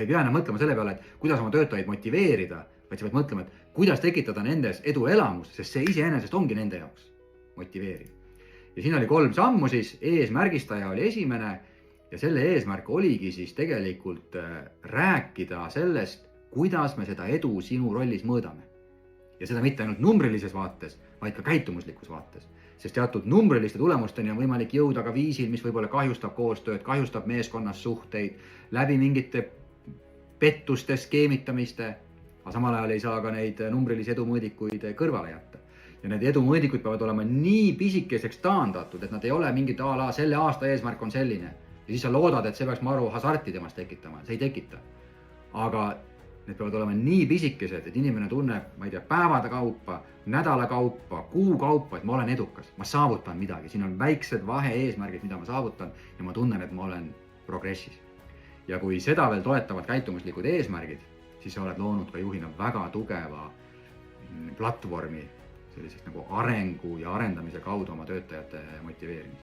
ei pea enam mõtlema selle peale, et kuidas oma töötajaid motiveerida, vaid sa pead mõtlema, et kuidas tekitada nendes eduelamus, sest see iseenesest ongi nende jaoks motiveeriv. Ja siin oli 3 sammu siis, eesmärgistaja oli esimene ja selle eesmärk oligi siis tegelikult rääkida sellest, kuidas me seda edu sinu rollis mõõdame. Ja seda mitte ainult numbrilises vaates, vaid ka käitumuslikus vaates. Sest teatud numbriliste tulemusteni on võimalik jõuda ka viisil, mis võib-olla kahjustab koostööd, kahjustab meeskonnas suhteid, läbi mingite pettuste, skeemitamiste, aga samal ajal ei saa ka neid numbrilisi edumõõdikuid kõrvale jätta. Ja need edumõõdikud peavad olema nii pisikeseks taandatud, et nad ei ole mingid selle aasta eesmärk on selline. Ja siis sa loodad, et see peaks maru hasarti temast tekitama, see ei tekita. Aga need peavad olema nii pisikesed, et inimene tunneb, ma ei tea, päevade kaupa, nädala kaupa, kuu kaupa, et ma olen edukas, ma saavutan midagi. Siin on väiksed vahe-eesmärgid, mida ma saavutan ja ma tunnen, et ma olen progressis. Ja kui seda veel toetavad käitumuslikud eesmärgid, siis sa oled loonud ka juhina väga tugeva platvormi selliseks nagu arengu ja arendamise kaudu oma töötajate motiveerimist.